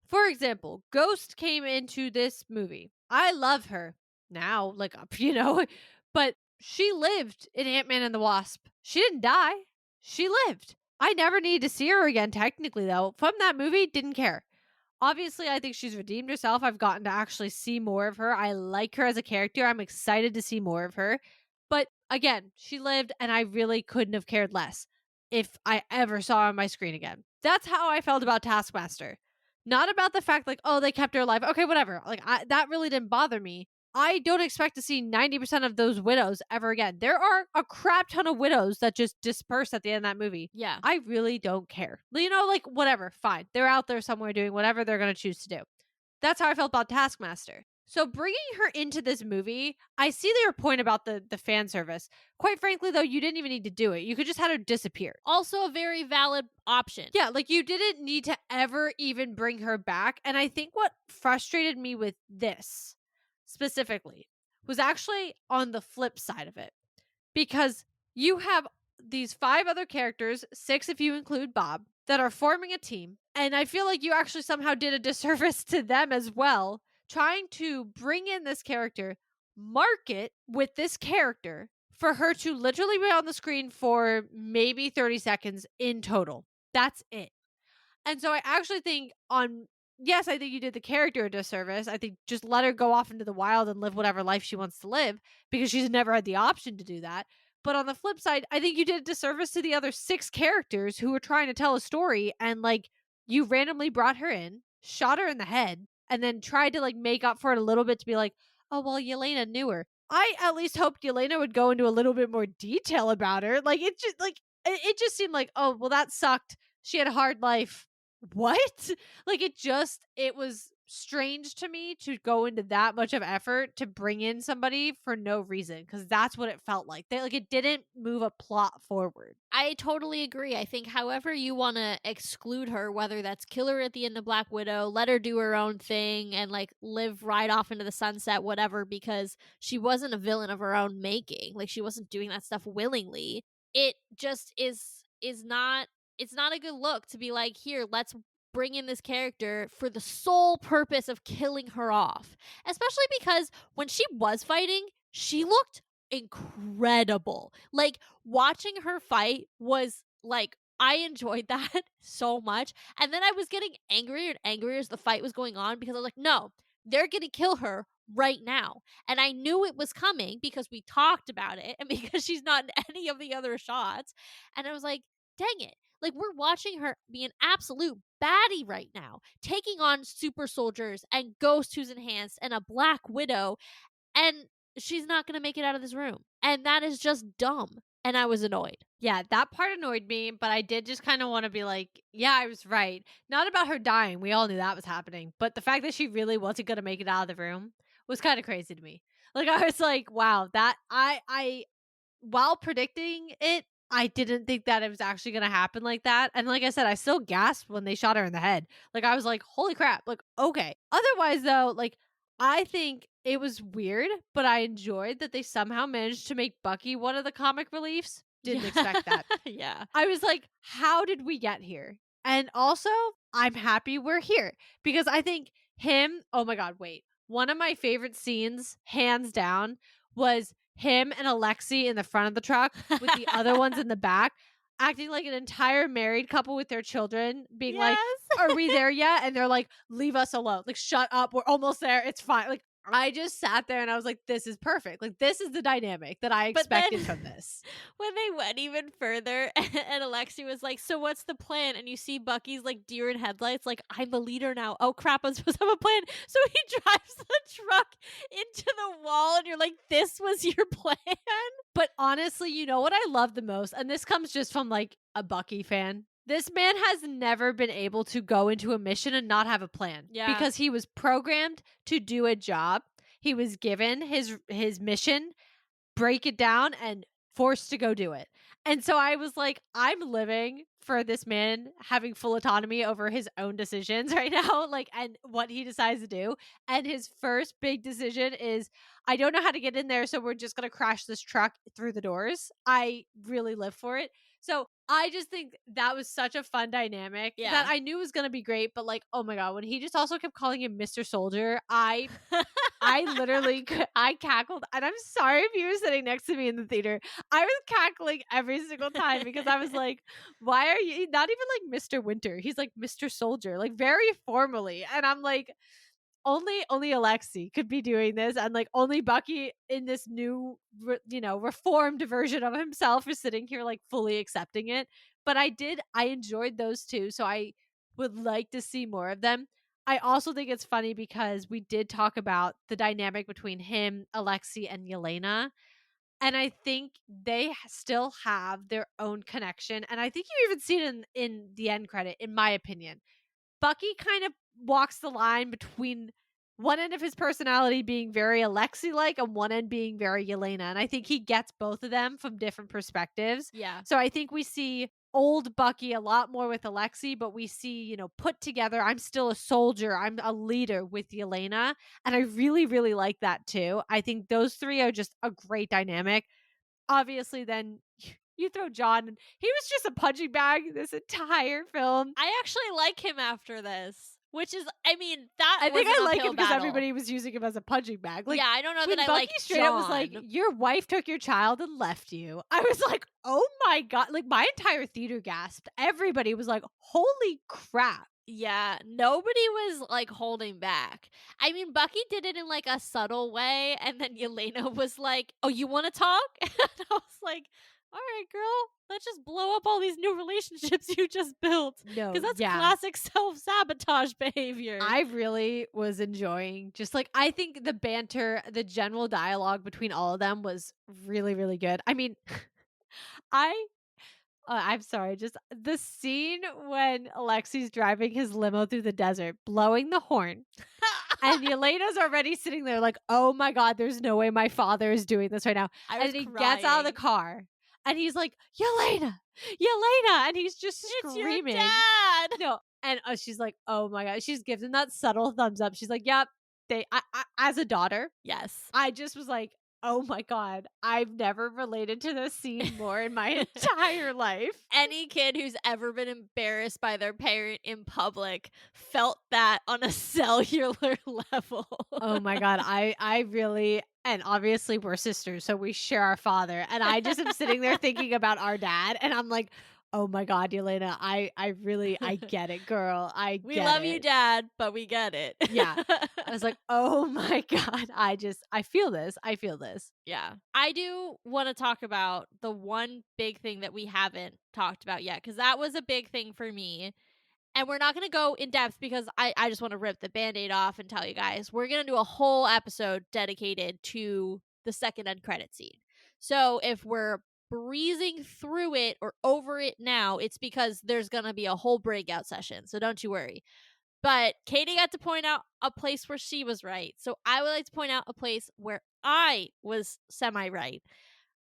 For example, Ghost came into this movie. I love her now, like, but she lived in Ant-Man and the Wasp. She didn't die. She lived. I never needed to see her again, technically, though. From that movie, didn't care. Obviously, I think she's redeemed herself. I've gotten to actually see more of her. I like her as a character. I'm excited to see more of her. But again, she lived, and I really couldn't have cared less if I ever saw her on my screen again. That's how I felt about Taskmaster. Not about the fact, like, oh, they kept her alive. Okay, whatever. Like, that really didn't bother me. I don't expect to see 90% of those widows ever again. There are a crap ton of widows that just disperse at the end of that movie. Yeah. I really don't care. Like, whatever, fine. They're out there somewhere doing whatever they're going to choose to do. That's how I felt about Taskmaster. So bringing her into this movie, I see your point about the fan service. Quite frankly, though, you didn't even need to do it. You could just have her disappear. Also a very valid option. Yeah, like you didn't need to ever even bring her back. And I think what frustrated me with this specifically was actually on the flip side of it. Because you have these 5 other characters, 6 if you include Bob, that are forming a team. And I feel like you actually somehow did a disservice to them as well, trying to bring in this character, market with this character for her to literally be on the screen for maybe 30 seconds in total. That's it. And so I actually think on yes, I think you did the character a disservice. I think just let her go off into the wild and live whatever life she wants to live because she's never had the option to do that. But on the flip side, I think you did a disservice to the other 6 characters who were trying to tell a story and like you randomly brought her in, shot her in the head, and then tried to like make up for it a little bit to be like, "Oh, well, Yelena knew her." I at least hoped Yelena would go into a little bit more detail about her. Like it just seemed like, "Oh, well that sucked. She had a hard life." What? Like it was strange to me to go into that much of effort to bring in somebody for no reason because that's what it felt like. They, like it didn't move a plot forward. I totally agree. I think however you want to exclude her, whether that's kill her at the end of Black Widow, let her do her own thing and like live right off into the sunset, whatever, because she wasn't a villain of her own making. Like she wasn't doing that stuff willingly. It just is not it's not a good look to be like, here, let's bring in this character for the sole purpose of killing her off. Especially because when she was fighting, she looked incredible. Like watching her fight was like I enjoyed that so much. And then I was getting angrier and angrier as the fight was going on because I was like, no, they're going to kill her right now. And I knew it was coming because we talked about it and because she's not in any of the other shots. And I was like, dang it. Like we're watching her be an absolute baddie right now, taking on super soldiers and Ghost who's enhanced and a Black Widow, and she's not going to make it out of this room. And that is just dumb. And I was annoyed. Yeah, that part annoyed me, but I did just kind of want to be like, yeah, I was right. Not about her dying. We all knew that was happening. But the fact that she really wasn't going to make it out of the room was kind of crazy to me. Like I was like, wow, that I while predicting it, I didn't think that it was actually going to happen like that. And like I said, I still gasped when they shot her in the head. Like I was like, holy crap. Like, okay. Otherwise though, like I think it was weird, but I enjoyed that they somehow managed to make Bucky one of the comic reliefs. Didn't Yeah. expect that. Yeah. I was like, how did we get here? And also, I'm happy we're here because I think him, oh my God, wait. One of my favorite scenes, hands down, was him and Alexi in the front of the truck with the other ones in the back, acting like an entire married couple with their children, being like, Yes. are we there yet? And they're like, leave us alone. Like, shut up. We're almost there. It's fine. Like, I just sat there and I was like, this is perfect. Like, this is the dynamic that I But then expected from this. when they went even further and Alexi was like, so what's the plan? And you see Bucky's like deer in headlights, like, I'm the leader now. Oh crap, I'm supposed to have a plan. So he drives the truck into the wall and you're like, this was your plan? But honestly, you know what I love the most? And this comes just from like a Bucky fan. This man has never been able to go into a mission and not have a plan. Yeah. Because he was programmed to do a job. He was given his mission, break it down, and forced to go do it. And so I was like, I'm living for this man having full autonomy over his own decisions right now, like, and what he decides to do. And his first big decision is, I don't know how to get in there, so we're just going to crash this truck through the doors. I really live for it. So I just think that was such a fun dynamic that I knew was going to be great. But like, oh my God, when he just also kept calling him Mr. Soldier, I literally I cackled, and I'm sorry if you were sitting next to me in the theater. I was cackling every single time because I was like, why are you not even like Mr. Winter? He's like Mr. Soldier, like very formally. And I'm like, only Alexi could be doing this, and like only Bucky in this new reformed version of himself is sitting here like fully accepting it. But I enjoyed those two, so I would like to see more of them. I also think it's funny because we did talk about the dynamic between him, Alexi, and Yelena. And I think they still have their own connection. And I think you even see it in the end credit, in my opinion. Bucky kind of walks the line between one end of his personality being very Alexi like and one end being very Yelena. And I think he gets both of them from different perspectives. Yeah. So I think we see old Bucky a lot more with Alexi, but we see, put together, I'm still a soldier, I'm a leader with Yelena. And I really, really like that too. I think those three are just a great dynamic. Obviously, then you throw John, and he was just a punching bag this entire film. I actually like him after this. Which is, I mean, that I was think an I like uphill it because battle. everybody was using him as a punching bag. Like, Yeah, I don't know when that I Bucky like straight up was John. like, "Your wife took your child and left you," I was like, "Oh my god!" Like, my entire theater gasped. Everybody was like, "Holy crap!" Yeah, nobody was like holding back. I mean, Bucky did it in like a subtle way, and then Yelena was like, "Oh, you want to talk?" And I was like, "All right, girl, let's just blow up all these new relationships you just built, No, because that's yeah. classic self-sabotage behavior." I really was enjoying just like I think the banter, the general dialogue between all of them was really, really good. I mean, I I'm sorry, just the scene when Alexi's driving his limo through the desert, blowing the horn, and Yelena's already sitting there like, "Oh my god, there's no way my father is doing this right now." I And was then he gets out of the crying. car and he's like, "Yelena, Yelena," and he's just It's your screaming. dad. No, and she's like, "Oh my god." She's giving that subtle thumbs up. She's like, "Yep." I as a daughter, Yes. I just was like, "Oh my god, I've never related to this scene more in my entire life." Any kid who's ever been embarrassed by their parent in public felt that on a cellular level. Oh my god, I really and obviously we're sisters, so we share our father. And I just am sitting there thinking about our dad, and I'm like, "Oh my god, Yelena, I really I get it, girl. I We get love you, it." Dad, but we get it. Yeah. I was like, "Oh my god, I feel this. I feel this." Yeah. I do want to talk about the one big thing that we haven't talked about yet, because that was a big thing for me. And we're not going to go in depth because I just want to rip the band aid off and tell you guys we're going to do a whole episode dedicated to the second end credit scene. So if we're breezing through it or over it now, it's because there's going to be a whole breakout session. So don't you worry. But Katie got to point out a place where she was right. So I would like to point out a place where I was semi right,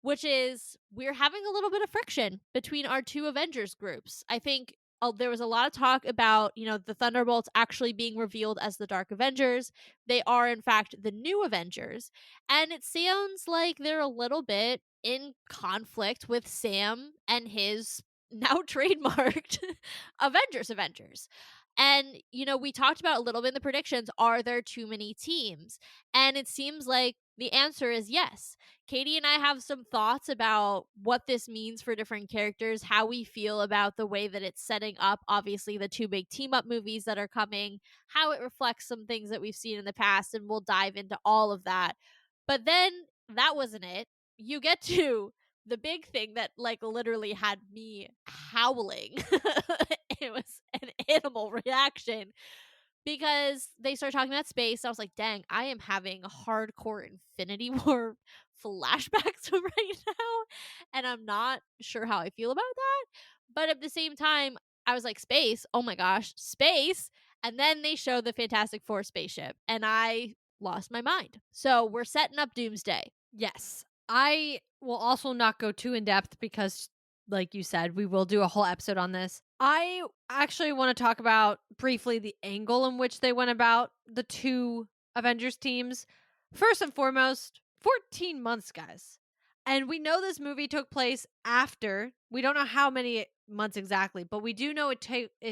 which is we're having a little bit of friction between our two Avengers groups. I think there was a lot of talk about, the Thunderbolts actually being revealed as the Dark Avengers. They are, in fact, the new Avengers. And it sounds like they're a little bit in conflict with Sam and his now trademarked Avengers. And, we talked about a little bit in the predictions, are there too many teams? And it seems like the answer is yes. Katie and I have some thoughts about what this means for different characters, how we feel about the way that it's setting up, obviously, the two big team up movies that are coming, how it reflects some things that we've seen in the past, and we'll dive into all of that. But then that wasn't it. You get to the big thing that, like, literally had me howling. It was an animal reaction because they started talking about space. I was like, dang, I am having hardcore Infinity War flashbacks right now. And I'm not sure how I feel about that. But at the same time, I was like, space, oh my gosh, space. And then they showed the Fantastic Four spaceship, and I lost my mind. So we're setting up Doomsday. Yes. I will also not go too in depth because, like you said, we will do a whole episode on this. I actually want to talk about briefly the angle in which they went about the two Avengers teams. First and foremost, 14 months, guys. And we know this movie took place after, we don't know how many months exactly, but we do know it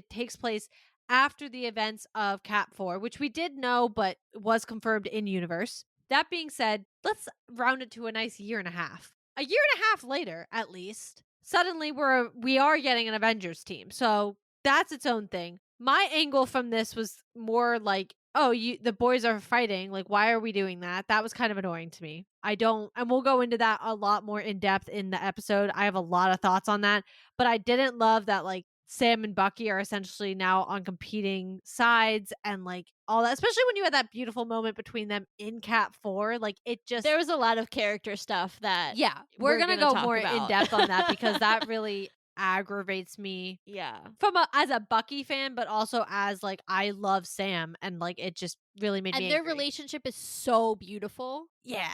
takes place after the events of Cap 4, which we did know but was confirmed in universe. That being said, let's round it to a nice year and a half. A year and a half later, at least, suddenly we are getting an Avengers team. So that's its own thing. My angle from this was more like, oh, the boys are fighting. Like, why are we doing that? That was kind of annoying to me. And we'll go into that a lot more in depth in the episode. I have a lot of thoughts on that, but I didn't love that, like, Sam and Bucky are essentially now on competing sides and like all that, especially when you had that beautiful moment between them in Cap 4. Like, it just, There was a lot of character stuff that yeah, we're gonna go talk more in about. depth on that because that really aggravates me Yeah. as a Bucky fan, but also as like I love Sam and like it just really made me And their angry. relationship is so beautiful. Yeah.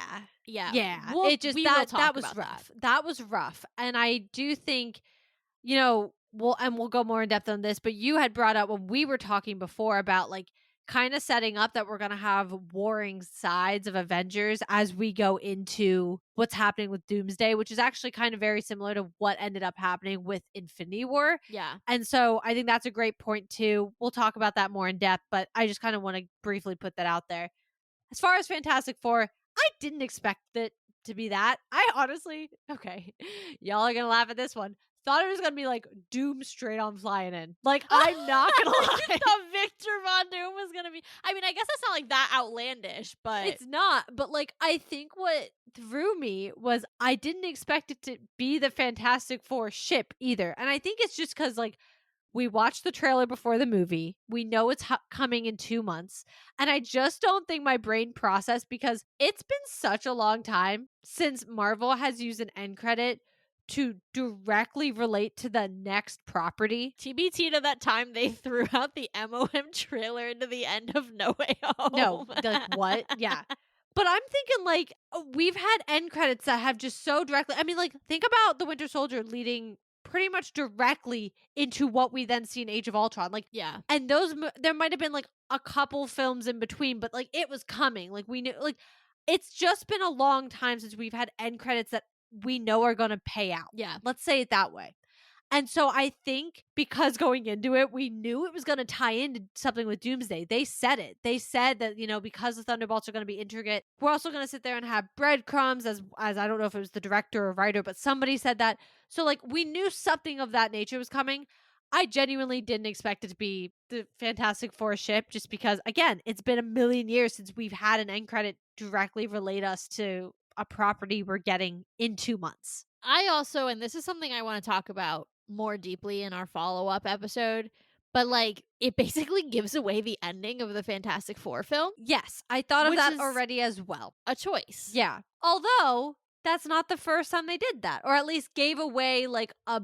Yeah. Yeah. We It just will talk that was about rough. That was rough. And I do think, we'll go more in depth on this, but you had brought up when we were talking before about like kind of setting up that we're going to have warring sides of Avengers as we go into what's happening with Doomsday, which is actually kind of very similar to what ended up happening with Infinity War. Yeah. And so I think that's a great point too. We'll talk about that more in depth, but I just kind of want to briefly put that out there. As far as Fantastic Four, I didn't expect it to be that. I honestly, okay, y'all are going to laugh at this one. Thought it was going to be like Doom straight on flying in. Like, I'm not going to lie. You thought Victor Von Doom was gonna be. I mean, I guess that's not like that outlandish, but It's not, but like I think what threw me was I didn't expect it to be the Fantastic Four ship either. And I think it's just cuz like we watched the trailer before the movie. We know it's coming in 2 months. And I just don't think my brain processed because it's been such a long time since Marvel has used an end credit to directly relate to the next property. TBT to that time they threw out the MOM trailer into the end of No Way Home. No, like what? Yeah. But I'm thinking like we've had end credits that have just so directly. I mean, like think about the Winter Soldier leading pretty much directly into what we then see in Age of Ultron. Like, Yeah. and those there might have been like a couple films in between, but like it was coming. Like we knew. Like it's just been a long time since we've had end credits that we know are going to pay out. Yeah. Let's say it that way. And so I think because going into it, we knew it was going to tie into something with Doomsday. They said it. They said that, you know, because the Thunderbolts are going to be intricate, we're also going to sit there and have breadcrumbs as I don't know if it was the director or writer, but somebody said that. So like we knew something of that nature was coming. I genuinely didn't expect it to be the Fantastic Four ship just because, again, it's been a million years since we've had an end credit directly relate us to a property we're getting in 2 months. I also, and this is something I want to talk about more deeply in our follow-up episode, but like it basically gives away the ending of the Fantastic Four film. Yes, I thought of Which that is already as well. a choice. Yeah. Although that's not the first time they did that, or at least gave away like a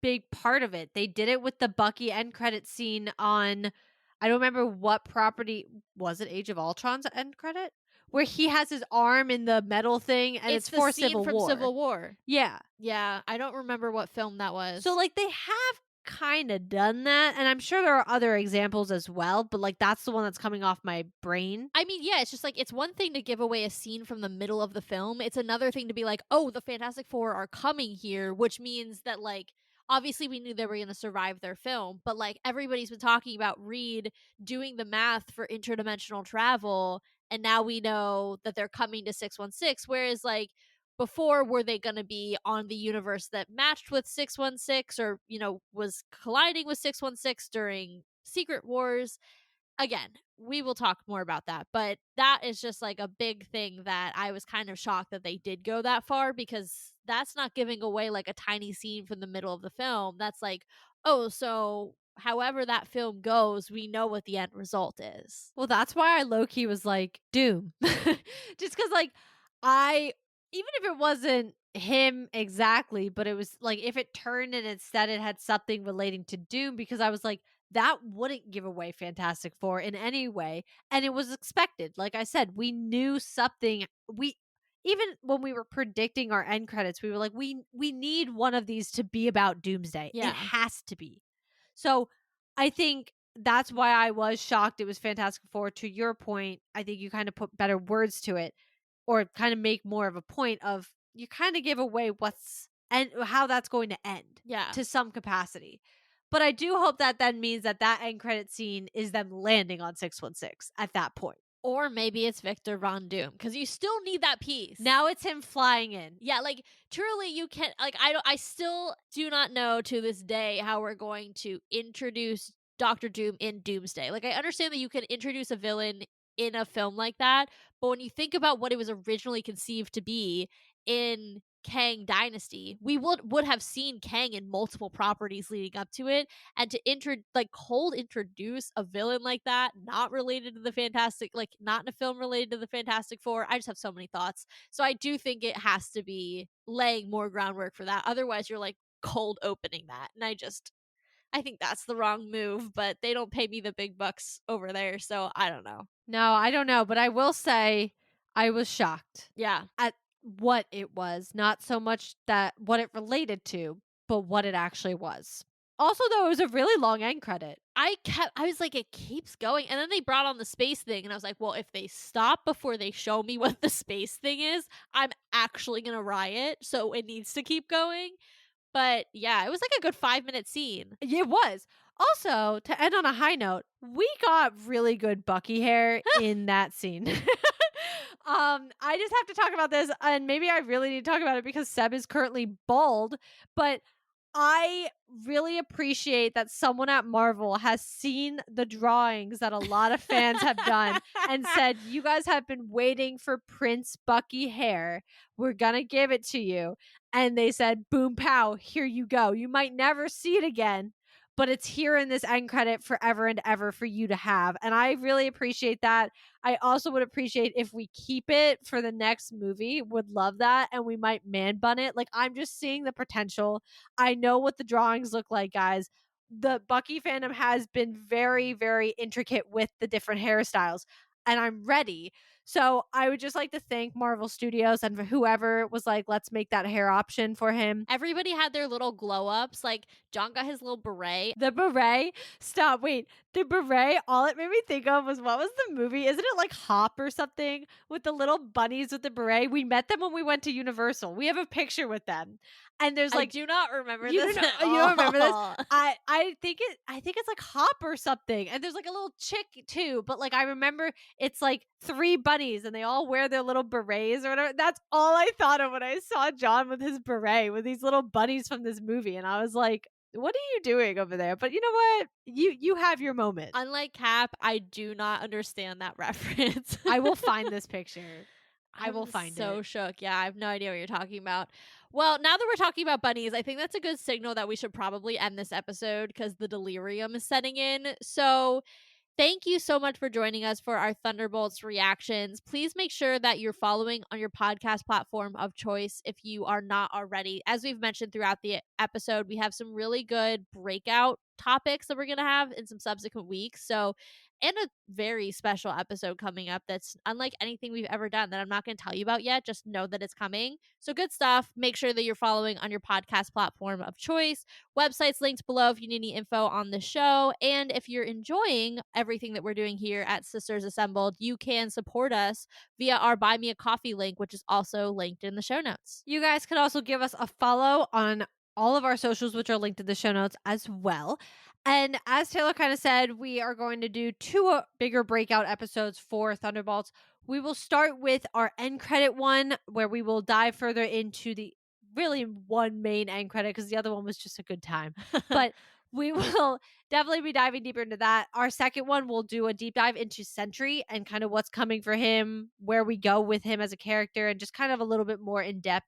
big part of it. They did it with the Bucky end credit scene on, I don't remember what property was it, Age of Ultron's end credit? Where he has his arm in the metal thing and it's the for scene Civil from War. Civil War. Yeah. Yeah, I don't remember what film that was. So like they have kind of done that, and I'm sure there are other examples as well, but like that's the one that's coming off my brain. I mean, yeah, it's just like it's one thing to give away a scene from the middle of the film. It's another thing to be like, "Oh, the Fantastic Four are coming here," which means that like obviously we knew they were going to survive their film, but like everybody's been talking about Reed doing the math for interdimensional travel, and now we know that they're coming to 616, whereas like before, were they going to be on the universe that matched with 616 or, you know, was colliding with 616 during Secret Wars? Again, we will talk more about that, but that is just like a big thing that I was kind of shocked that they did go that far, because that's not giving away like a tiny scene from the middle of the film. That's like, oh, so however that film goes, we know what the end result is. Well, that's why I low key was like, Doom. Just because, like, even if it wasn't him exactly, but it was like if it turned and instead it had something relating to Doom, because I was like, that wouldn't give away Fantastic Four in any way. And it was expected. Like I said, we knew something. Even when we were predicting our end credits, we were like, we need one of these to be about Doomsday. Yeah. It has to be. So I think that's why I was shocked it was Fantastic Four. To your point, I think you kind of put better words to it, or kind of make more of a point of you kind of give away what's and how that's going to end. Yeah. To some capacity. But I do hope that then means that end credit scene is them landing on 616 at that point. Or maybe it's Victor Von Doom, because you still need that piece. Now it's him flying in. Yeah, like truly you can like I still do not know to this day how we're going to introduce Doctor Doom in Doomsday. Like I understand that you can introduce a villain in a film like that, but when you think about what it was originally conceived to be in Kang Dynasty, we would have seen Kang in multiple properties leading up to it, and to cold introduce a villain like that, not related to the Fantastic, like not in a film related to the Fantastic Four. I just have so many thoughts. So I do think it has to be laying more groundwork for that. Otherwise, you're like cold opening that, and I think that's the wrong move. But they don't pay me the big bucks over there, so I don't know. No, I don't know, but I will say I was shocked. Yeah. At what it was, not so much that what it related to, but what it actually was. Also, though, it was a really long end credit. I was like, it keeps going. And then they brought on the space thing. And I was like, well, if they stop before they show me what the space thing is, I'm actually going to riot. So it needs to keep going. But yeah, it was like a good 5-minute scene. It was. Also, to end on a high note, we got really good Bucky hair in that scene. I just have to talk about this, and maybe I really need to talk about it because Seb is currently bald, but I really appreciate that someone at Marvel has seen the drawings that a lot of fans have done and said, "You guys have been waiting for Prince Bucky hair. We're gonna give it to you." And they said, "Boom, pow, here you go. You might never see it again, but it's here in this end credit forever and ever for you to have." And I really appreciate that. I also would appreciate if we keep it for the next movie. Would love that. And we might man bun it. Like, I'm just seeing the potential. I know what the drawings look like, guys. The Bucky fandom has been very, very intricate with the different hairstyles, and I'm ready. So I would just like to thank Marvel Studios and for whoever was like, let's make that hair option for him. Everybody had their little glow ups. Like John got his little beret. The beret. Stop. Wait. The beret. All it made me think of was, what was the movie? Isn't it like Hop or something with the little bunnies with the beret? We met them when we went to Universal. We have a picture with them. And there's I like, do not remember you this. don't know, At you don't remember this? all. I think it's like Hop or something. And there's like a little chick too, but like I remember it's like 3 bunnies and they all wear their little berets or whatever. That's all I thought of when I saw John with his beret with these little bunnies from this movie, and I was like, what are you doing over there? But you know what? You have your moment. Unlike Cap, I do not understand that reference. I will find this picture. I will I'm find so it. shook. Yeah, I have no idea what you're talking about. Well, now that we're talking about bunnies, I think that's a good signal that we should probably end this episode because the delirium is setting in. So, thank you so much for joining us for our Thunderbolts reactions. Please make sure that you're following on your podcast platform of choice if you are not already. As we've mentioned throughout the episode, we have some really good breakout topics that we're going to have in some subsequent weeks. So, and a very special episode coming up that's unlike anything we've ever done that I'm not going to tell you about yet. Just know that it's coming. So, good stuff. Make sure that you're following on your podcast platform of choice. Websites linked below if you need any info on the show. And if you're enjoying everything that we're doing here at Sisters Assembled, you can support us via our Buy Me a Coffee link, which is also linked in the show notes. You guys could also give us a follow on all of our socials, which are linked in the show notes as well. And as Taylor kind of said, we are going to do 2 bigger breakout episodes for Thunderbolts. We will start with our end credit one, where we will dive further into the really one main end credit because the other one was just a good time. But we will definitely be diving deeper into that. Our second one will do a deep dive into Sentry and kind of what's coming for him, where we go with him as a character, and just kind of a little bit more in depth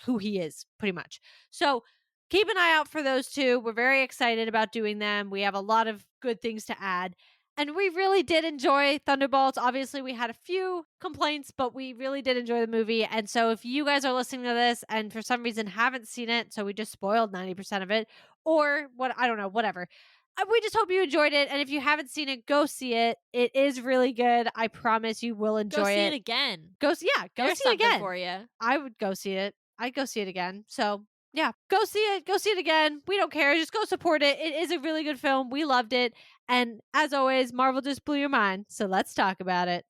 who he is, pretty much. So keep an eye out for those 2. We're very excited about doing them. We have a lot of good things to add. And we really did enjoy Thunderbolts. Obviously, we had a few complaints, but we really did enjoy the movie. And so if you guys are listening to this and for some reason haven't seen it, so we just spoiled 90% of it, or what, I don't know, whatever. We just hope you enjoyed it. And if you haven't seen it, go see it. It is really good. I promise you will enjoy Go see it. it again. Go There's see it something again. for you. I would go see it. I'd go see it again. So yeah, go see it. Go see it again. We don't care. Just go support it. It is a really good film. We loved it. And as always, Marvel just blew your mind. So let's talk about it.